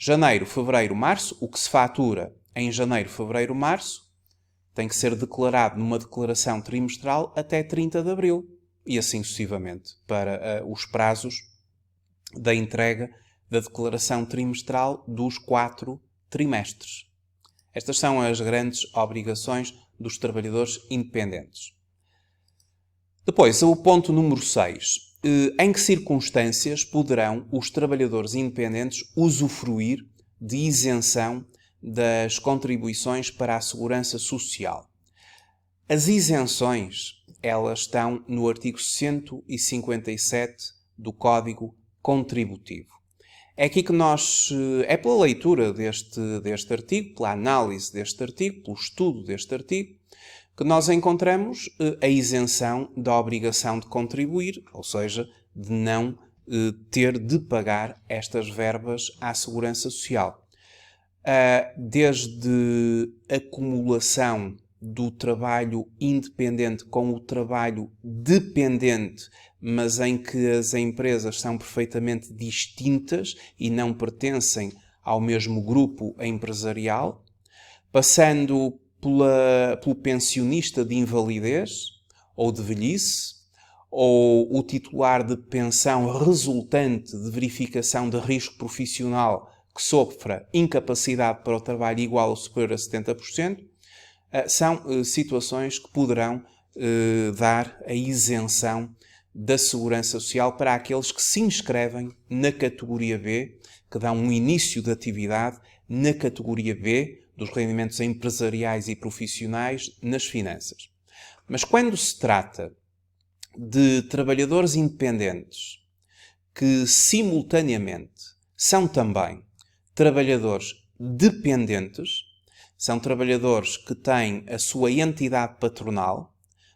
Janeiro, fevereiro, março, o que se fatura em janeiro, fevereiro, março, tem que ser declarado numa declaração trimestral até 30 de abril. E assim sucessivamente, para os prazos da entrega da declaração trimestral dos 4 trimestres. Estas são as grandes obrigações dos trabalhadores independentes. Depois, o ponto número 6. Em que circunstâncias poderão os trabalhadores independentes usufruir de isenção das contribuições para a segurança social? As isenções, elas estão no artigo 157 do Código Contributivo. É aqui que é pela leitura deste artigo, pela análise deste artigo, pelo estudo deste artigo, que nós encontramos a isenção da obrigação de contribuir, ou seja, de não ter de pagar estas verbas à Segurança Social. Desde acumulação do trabalho independente com o trabalho dependente, mas em que as empresas são perfeitamente distintas e não pertencem ao mesmo grupo empresarial, passando pelo pensionista de invalidez ou de velhice, ou o titular de pensão resultante de verificação de risco profissional que sofra incapacidade para o trabalho igual ou superior a 70%, são situações que poderão dar a isenção da Segurança Social para aqueles que se inscrevem na categoria B, que dão um início de atividade na categoria B dos rendimentos empresariais e profissionais nas finanças. Mas quando se trata de trabalhadores independentes que simultaneamente são também trabalhadores dependentes, são trabalhadores que têm a sua entidade patronal,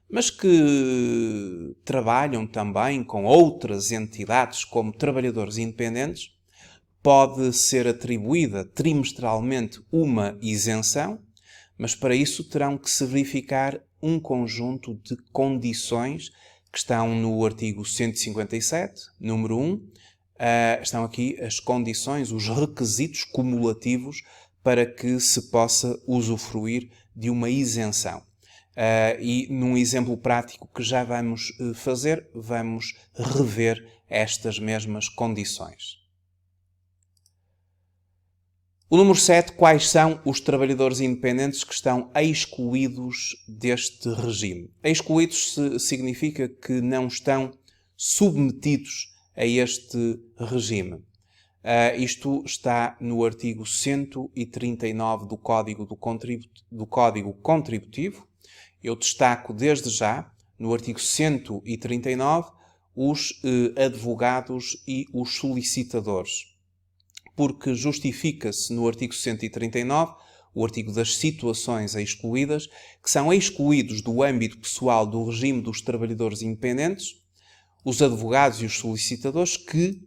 mas que trabalham também com outras entidades como trabalhadores independentes, pode ser atribuída trimestralmente uma isenção, mas para isso terão que se verificar um conjunto de condições que estão no artigo 157, número 1. Estão aqui as condições, os requisitos cumulativos para que se possa usufruir de uma isenção. E num exemplo prático que já vamos fazer, vamos rever estas mesmas condições. O número 7, quais são os trabalhadores independentes que estão excluídos deste regime? Excluídos significa que não estão submetidos a este regime. Isto está no artigo 139 do Código Contributivo. Eu destaco desde já, no artigo 139, os advogados e os solicitadores, porque justifica-se no artigo 139, o artigo das situações excluídas, que são excluídos do âmbito pessoal do regime dos trabalhadores independentes, os advogados e os solicitadores que,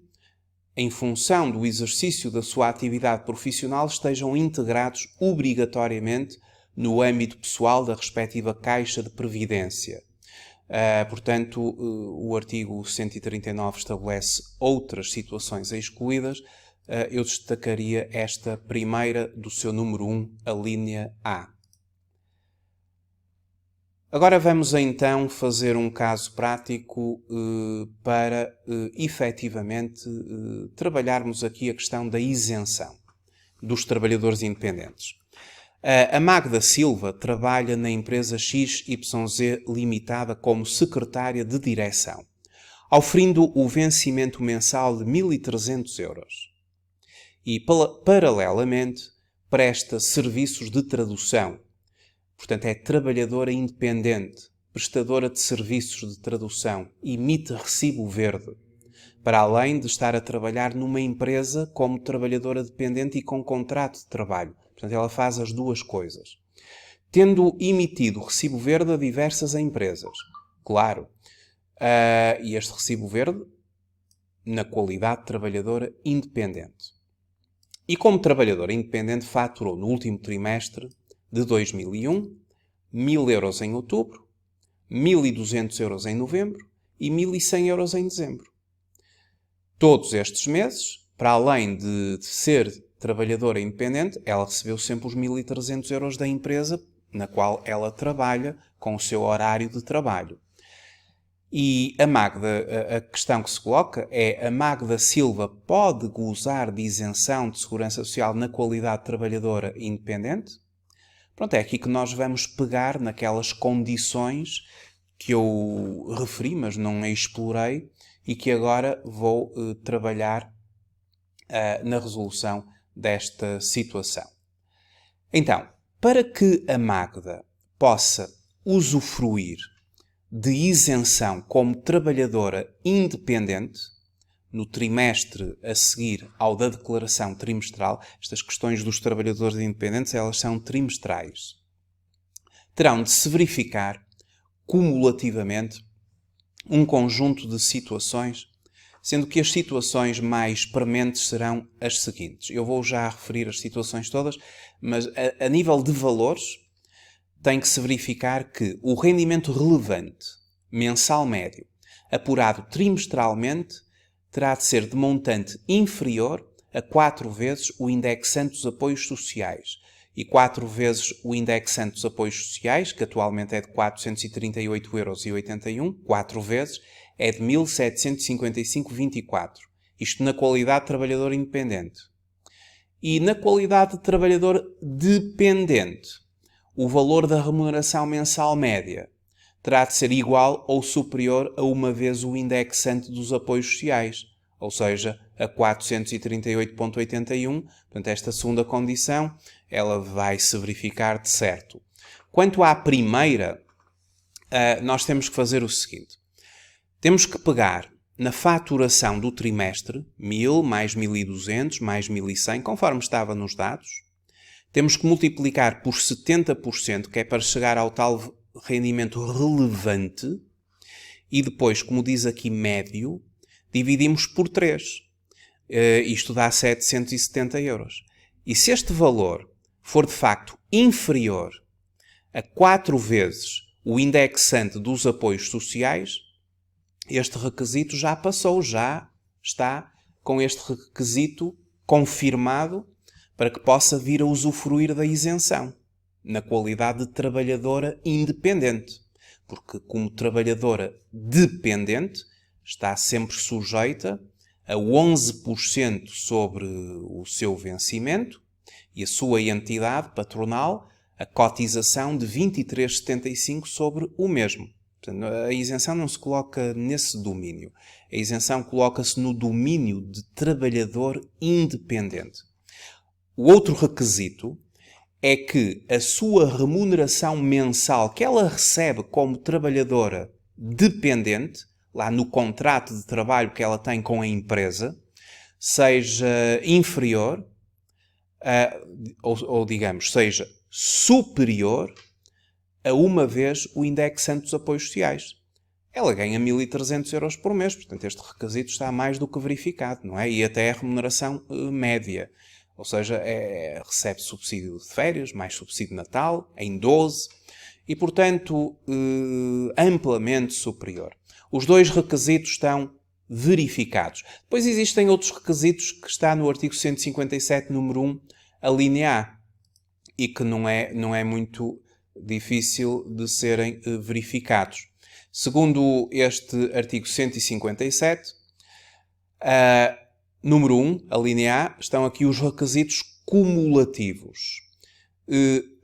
em função do exercício da sua atividade profissional, estejam integrados obrigatoriamente no âmbito pessoal da respectiva Caixa de Previdência. Portanto, o artigo 139 estabelece outras situações excluídas. Eu destacaria esta primeira do seu número 1, a linha A. Agora vamos então fazer um caso prático para efetivamente trabalharmos aqui a questão da isenção dos trabalhadores independentes. A Magda Silva trabalha na empresa XYZ Limitada como secretária de direção, oferindo o vencimento mensal de 1.300 euros. E, paralelamente, presta serviços de tradução. Portanto, é trabalhadora independente, prestadora de serviços de tradução, emite recibo verde, para além de estar a trabalhar numa empresa como trabalhadora dependente e com contrato de trabalho. Portanto, ela faz as duas coisas. Tendo emitido recibo verde a diversas empresas. Claro, e este recibo verde na qualidade de trabalhadora independente. E como trabalhadora independente faturou no último trimestre de 2001 1.000 euros em outubro, 1.200 euros em novembro e 1.100 euros em dezembro. Todos estes meses, para além de ser trabalhadora independente, ela recebeu sempre os 1.300 euros da empresa na qual ela trabalha com o seu horário de trabalho. E a Magda, a questão que se coloca é: a Magda Silva pode gozar de isenção de segurança social na qualidade de trabalhadora independente? Pronto, é aqui que nós vamos pegar naquelas condições que eu referi, mas não explorei, e que agora vou trabalhar na resolução desta situação. Então, para que a Magda possa usufruir de isenção como trabalhadora independente, no trimestre a seguir ao da declaração trimestral, estas questões dos trabalhadores independentes, elas são trimestrais, terão de se verificar cumulativamente um conjunto de situações, sendo que as situações mais prementes serão as seguintes. Eu vou já referir as situações todas, mas a nível de valores, tem que se verificar que o rendimento relevante, mensal médio, apurado trimestralmente, terá de ser de montante inferior a 4 vezes o indexante dos apoios sociais. E 4 vezes o indexante dos apoios sociais, que atualmente é de 438,81 euros, 4 vezes é de 1.755,24. Isto na qualidade de trabalhador independente. E na qualidade de trabalhador dependente, o valor da remuneração mensal média terá de ser igual ou superior a uma vez o indexante dos apoios sociais, ou seja, a 438,81. Portanto, esta segunda condição, ela vai se verificar de certo. Quanto à primeira, nós temos que fazer o seguinte. Temos que pegar na faturação do trimestre, 1.000 mais 1.200 mais 1.100, conforme estava nos dados. Temos que multiplicar por 70%, que é para chegar ao tal rendimento relevante. E depois, como diz aqui médio, dividimos por 3. Isto dá 770 euros. E se este valor for de facto inferior a 4 vezes o indexante dos apoios sociais, este requisito já passou, já está com este requisito confirmado para que possa vir a usufruir da isenção, na qualidade de trabalhadora independente. Porque como trabalhadora dependente, está sempre sujeita a 11% sobre o seu vencimento e a sua entidade patronal a cotização de 23,75 sobre o mesmo. Portanto, a isenção não se coloca nesse domínio. A isenção coloca-se no domínio de trabalhador independente. O outro requisito é que a sua remuneração mensal que ela recebe como trabalhadora dependente, lá no contrato de trabalho que ela tem com a empresa, seja inferior, ou digamos, seja superior a uma vez o indexante dos apoios sociais. Ela ganha 1.300 euros por mês, portanto este requisito está mais do que verificado, não é? E até a remuneração média. Ou seja, recebe subsídio de férias, mais subsídio de Natal, em 12, e portanto amplamente superior. Os dois requisitos estão verificados. Depois existem outros requisitos que está no artigo 157, número 1, a linha A, e que não é muito difícil de serem verificados. Segundo este artigo 157, número 1, a linha A, estão aqui os requisitos cumulativos.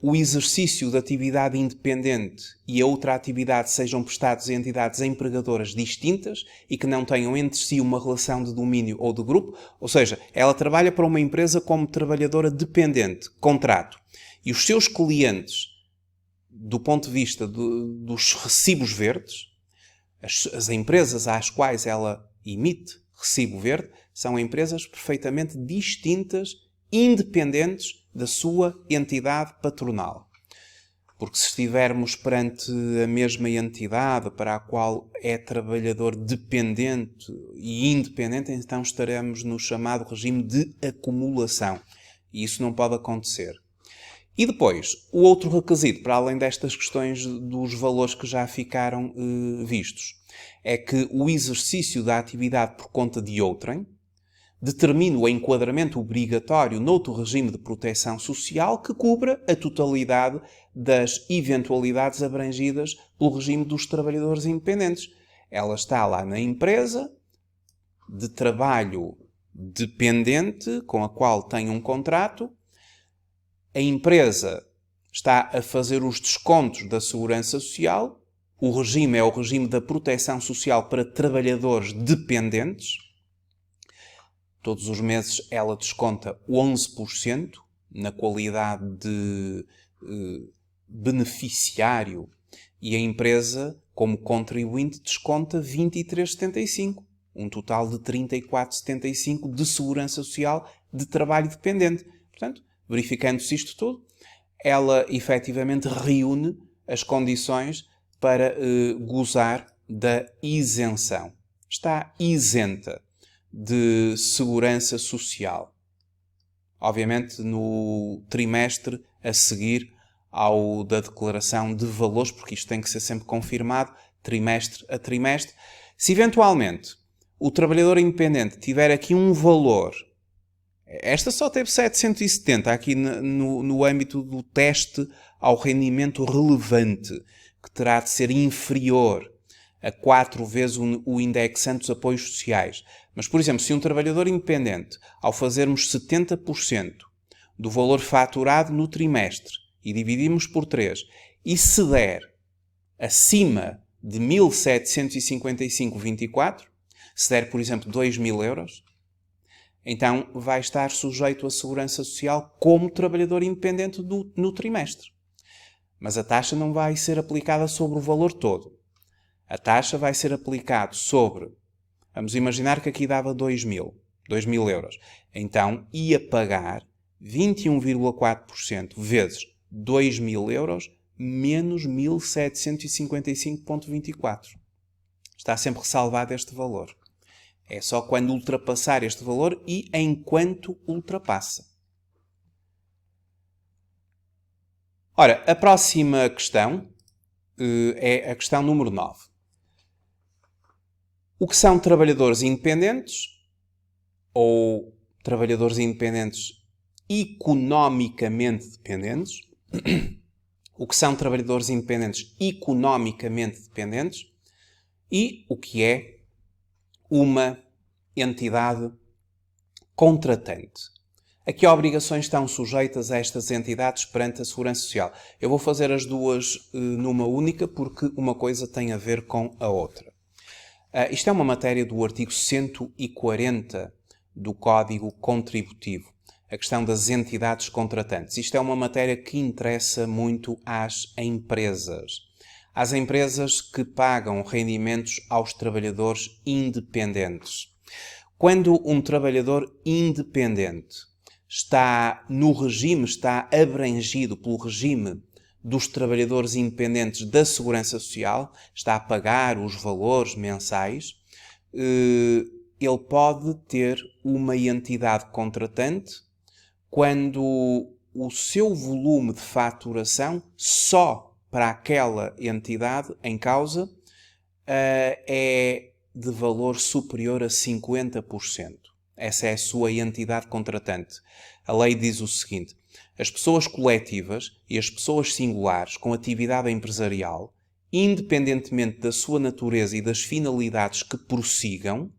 O exercício da atividade independente e a outra atividade sejam prestados a entidades empregadoras distintas e que não tenham entre si uma relação de domínio ou de grupo, ou seja, ela trabalha para uma empresa como trabalhadora dependente, contrato, e os seus clientes, do ponto de vista dos recibos verdes, as empresas às quais ela emite recibo verde, são empresas perfeitamente distintas, independentes da sua entidade patronal. Porque se estivermos perante a mesma entidade para a qual é trabalhador dependente e independente, então estaremos no chamado regime de acumulação. E isso não pode acontecer. E depois, o outro requisito, para além destas questões dos valores que já ficaram vistos, é que o exercício da atividade por conta de outrem determine o enquadramento obrigatório noutro regime de proteção social que cubra a totalidade das eventualidades abrangidas pelo regime dos trabalhadores independentes. Ela está lá na empresa de trabalho dependente com a qual tem um contrato. A empresa está a fazer os descontos da segurança social. O regime é o regime da proteção social para trabalhadores dependentes. Todos os meses ela desconta 11% na qualidade de beneficiário e a empresa, como contribuinte, desconta 23,75%. Um total de 34,75% de segurança social de trabalho dependente. Portanto, verificando-se isto tudo, ela efetivamente reúne as condições para gozar da isenção. Está isenta de segurança social. Obviamente no trimestre a seguir ao da declaração de valores, porque isto tem que ser sempre confirmado, trimestre a trimestre. Se eventualmente o trabalhador independente tiver aqui um valor, esta só teve 770 aqui no âmbito do teste ao rendimento relevante, que terá de ser inferior a 4 vezes o indexante dos apoios sociais. Mas, por exemplo, se um trabalhador independente, ao fazermos 70% do valor faturado no trimestre e dividirmos por 3, e se der acima de 1.755,24, se der, por exemplo, 2.000 euros, então vai estar sujeito à segurança social como trabalhador independente no trimestre. Mas a taxa não vai ser aplicada sobre o valor todo. A taxa vai ser aplicada sobre, vamos imaginar que aqui dava 2.000 euros. Então ia pagar 21,4% vezes 2.000 euros menos 1.755,24. Está sempre ressalvado este valor. É só quando ultrapassar este valor e enquanto ultrapassa. Ora, a próxima questão é a questão número 9. O que são trabalhadores independentes ou trabalhadores independentes economicamente dependentes? O que são trabalhadores independentes economicamente dependentes? E o que é uma entidade contratante? A que obrigações estão sujeitas a estas entidades perante a Segurança Social? Eu vou fazer as duas numa única, porque uma coisa tem a ver com a outra. Isto é uma matéria do artigo 140 do Código Contributivo, a questão das entidades contratantes. Isto é uma matéria que interessa muito às empresas. Às empresas que pagam rendimentos aos trabalhadores independentes. Quando um trabalhador independente está no regime, está abrangido pelo regime dos trabalhadores independentes da Segurança Social, está a pagar os valores mensais, ele pode ter uma entidade contratante quando o seu volume de faturação só para aquela entidade em causa é de valor superior a 50%. Essa é a sua entidade contratante. A lei diz o seguinte: as pessoas coletivas e as pessoas singulares com atividade empresarial, independentemente da sua natureza e das finalidades que prossigam,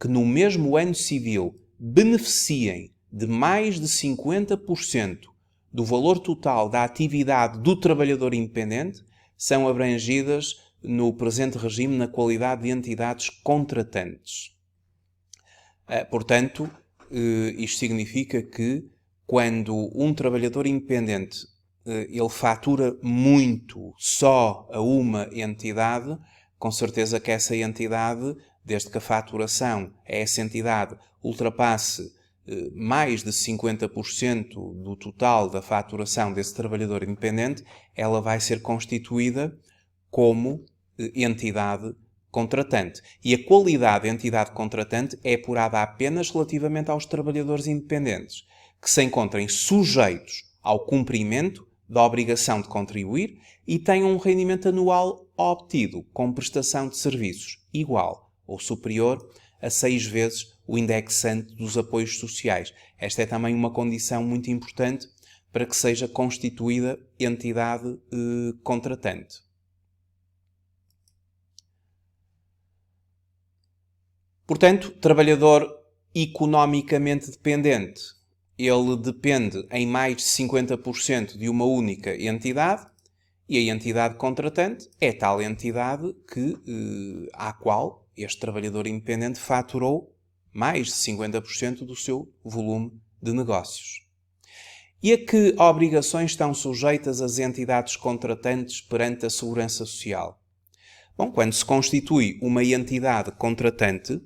que no mesmo ano civil beneficiem de mais de 50% do valor total da atividade do trabalhador independente, são abrangidas no presente regime na qualidade de entidades contratantes. Portanto, isto significa que quando um trabalhador independente ele fatura muito só a uma entidade, com certeza que essa entidade, desde que a faturação a essa entidade ultrapasse mais de 50% do total da faturação desse trabalhador independente, ela vai ser constituída como entidade contratante. E a qualidade de entidade contratante é apurada apenas relativamente aos trabalhadores independentes, que se encontrem sujeitos ao cumprimento da obrigação de contribuir e tenham um rendimento anual obtido com prestação de serviços igual ou superior a 6 vezes o indexante dos apoios sociais. Esta é também uma condição muito importante para que seja constituída entidade contratante. Portanto, trabalhador economicamente dependente, ele depende em mais de 50% de uma única entidade, e a entidade contratante é tal entidade à qual este trabalhador independente faturou mais de 50% do seu volume de negócios. E a que obrigações estão sujeitas as entidades contratantes perante a Segurança Social? Bom, quando se constitui uma entidade contratante,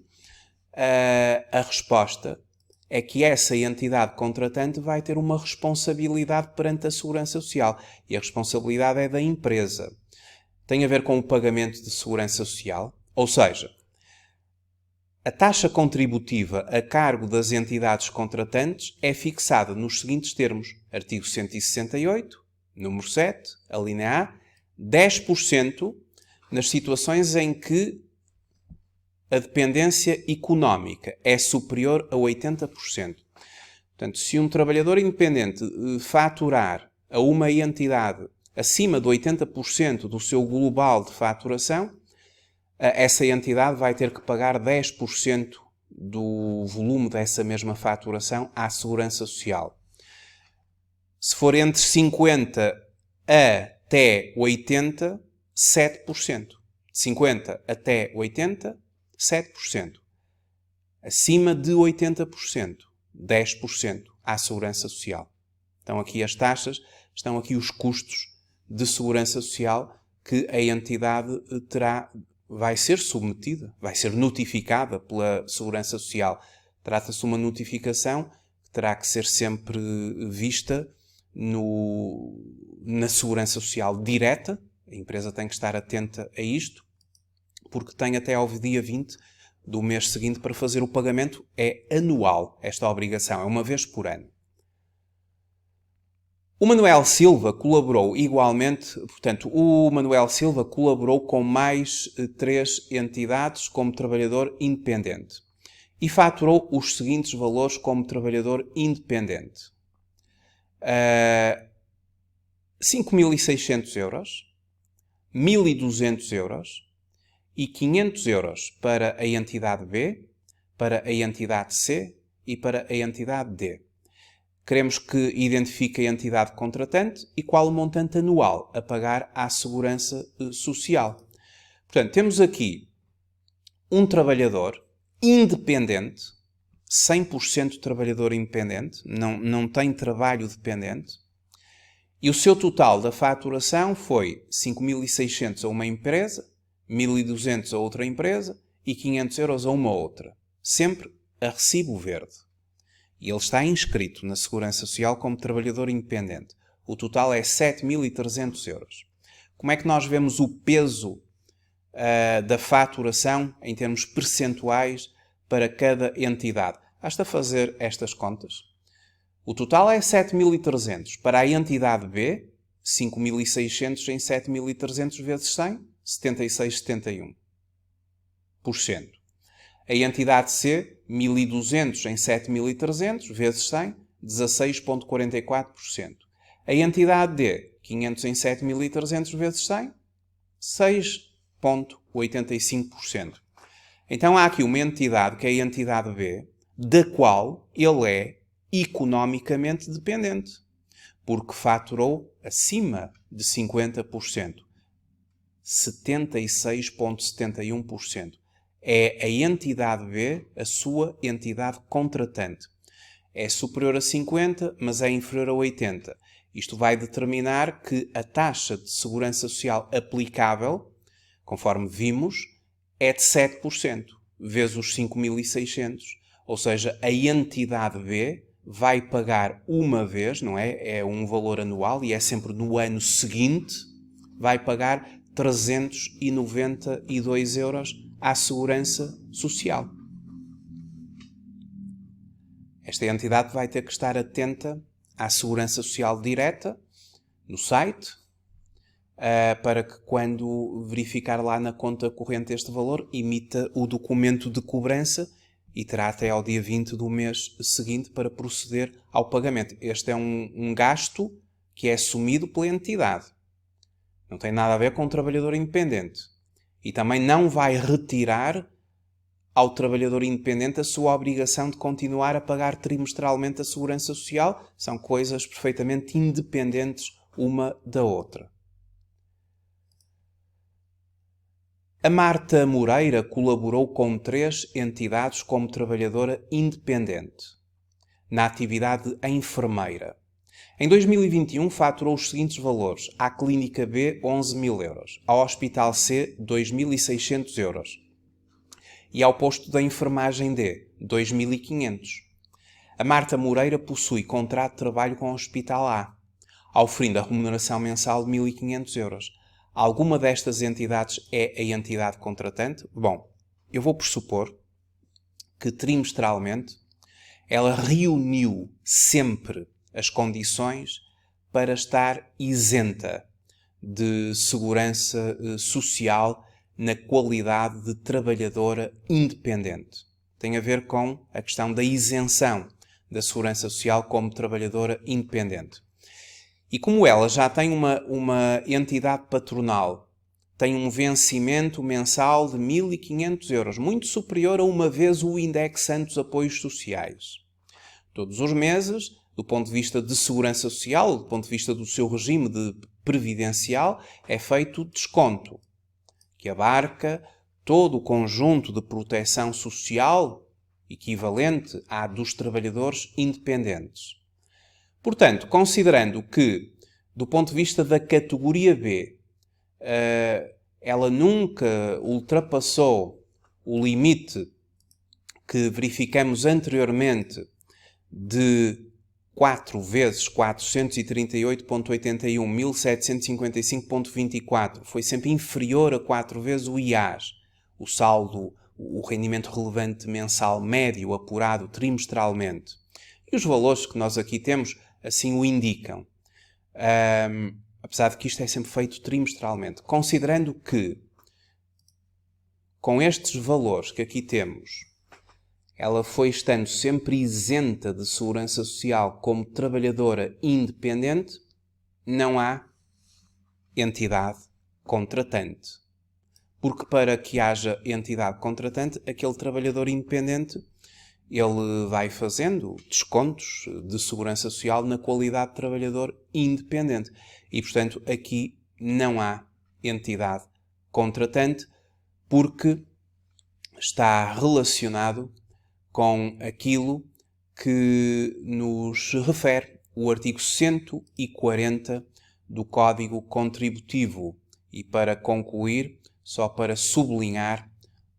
a resposta é que essa entidade contratante vai ter uma responsabilidade perante a Segurança Social. E a responsabilidade é da empresa. Tem a ver com o pagamento de Segurança Social, ou seja, a taxa contributiva a cargo das entidades contratantes é fixada nos seguintes termos. Artigo 168, número 7, a linha A, 10% nas situações em que a dependência económica é superior a 80%. Portanto, se um trabalhador independente faturar a uma entidade acima de 80% do seu global de faturação, essa entidade vai ter que pagar 10% do volume dessa mesma faturação à Segurança Social. Se for entre 50 até 80, 7%. De 50 até 80, 7%. Acima de 80%, 10% à Segurança Social. Estão aqui as taxas, estão aqui os custos de Segurança Social que a entidade vai ser submetida, vai ser notificada pela Segurança Social. Trata-se de uma notificação que terá que ser sempre vista na Segurança Social direta. A empresa tem que estar atenta a isto, porque tem até ao dia 20 do mês seguinte para fazer o pagamento. É anual esta obrigação, é uma vez por ano. O Manuel Silva colaborou igualmente, portanto, o Manuel Silva colaborou com mais 3 entidades como trabalhador independente e faturou os seguintes valores como trabalhador independente. 5.600 euros, 1.200 euros e 500 euros para a entidade B, para a entidade C e para a entidade D. Queremos que identifique a entidade contratante e qual o montante anual a pagar à Segurança Social. Portanto, temos aqui um trabalhador independente, 100% trabalhador independente, não tem trabalho dependente, e o seu total da faturação foi 5.600 a uma empresa, 1.200 a outra empresa e 500 euros a uma outra. Sempre a recibo verde. E ele está inscrito na Segurança Social como trabalhador independente. O total é 7.300 euros. Como é que nós vemos o peso da faturação em termos percentuais para cada entidade? Basta fazer estas contas. O total é 7.300. Para a entidade B, 5.600 em 7.300 vezes 100, 76,71%. A entidade C, 1.200 em 7.300 vezes 100, 16,44%. A entidade D, 500 em 7.300 vezes 100, 6,85%. Então há aqui uma entidade, que é a entidade B, da qual ele é economicamente dependente, porque faturou acima de 50%. 76,71%. É a entidade B, a sua entidade contratante. É superior a 50, mas é inferior a 80. Isto vai determinar que a taxa de segurança social aplicável, conforme vimos, é de 7%, vezes os 5.600. Ou seja, a entidade B vai pagar uma vez, não é? É um valor anual e é sempre no ano seguinte, vai pagar 392 euros à Segurança Social. Esta entidade vai ter que estar atenta à Segurança Social direta no site, para que quando verificar lá na conta corrente este valor, emita o documento de cobrança e terá até ao dia 20 do mês seguinte para proceder ao pagamento. Este é um gasto que é assumido pela entidade. Não tem nada a ver com o trabalhador independente. E também não vai retirar ao trabalhador independente a sua obrigação de continuar a pagar trimestralmente a Segurança Social. São coisas perfeitamente independentes uma da outra. A Marta Moreira colaborou com 3 entidades como trabalhadora independente, na atividade de enfermeira. Em 2021 faturou os seguintes valores: à Clínica B, 11.000 euros, ao Hospital C, 2.600 euros e ao Posto da Enfermagem D, 2.500. A Marta Moreira possui contrato de trabalho com o Hospital A, oferindo a remuneração mensal de 1.500 euros. Alguma destas entidades é a entidade contratante? Bom, eu vou pressupor que trimestralmente ela reuniu sempre as condições para estar isenta de segurança social na qualidade de trabalhadora independente. Tem a ver com a questão da isenção da segurança social como trabalhadora independente. E como ela já tem uma entidade patronal, tem um vencimento mensal de 1.500 euros, muito superior a uma vez o indexante dos apoios sociais. Todos os meses, do ponto de vista de segurança social, do ponto de vista do seu regime de previdencial, é feito desconto, que abarca todo o conjunto de proteção social equivalente à dos trabalhadores independentes. Portanto, considerando que, do ponto de vista da categoria B, ela nunca ultrapassou o limite que verificamos anteriormente de 4 vezes 438.81, 1.755.24, foi sempre inferior a 4 vezes o IAS, o saldo, o rendimento relevante mensal médio apurado trimestralmente. E os valores que nós aqui temos assim o indicam. Apesar de que isto é sempre feito trimestralmente. Considerando que, com estes valores que aqui temos, ela foi estando sempre isenta de segurança social como trabalhadora independente, não há entidade contratante. Porque para que haja entidade contratante, aquele trabalhador independente ele vai fazendo descontos de segurança social na qualidade de trabalhador independente. E, portanto, aqui não há entidade contratante porque está relacionado com aquilo que nos refere o artigo 140 do Código Contributivo. E para concluir, só para sublinhar,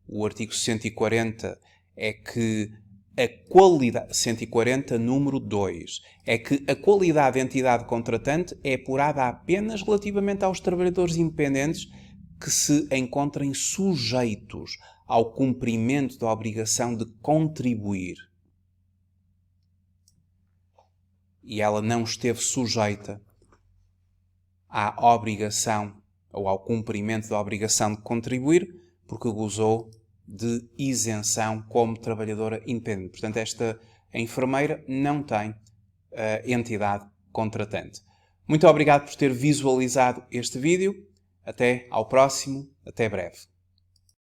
o artigo 140 é que a qualidade, 140, número 2, é que a qualidade de entidade contratante é apurada apenas relativamente aos trabalhadores independentes que se encontrem sujeitos ao cumprimento da obrigação de contribuir. E ela não esteve sujeita à obrigação ou ao cumprimento da obrigação de contribuir porque gozou de isenção como trabalhadora independente. Portanto, esta enfermeira não tem entidade contratante. Muito obrigado por ter visualizado este vídeo. Até ao próximo. Até breve.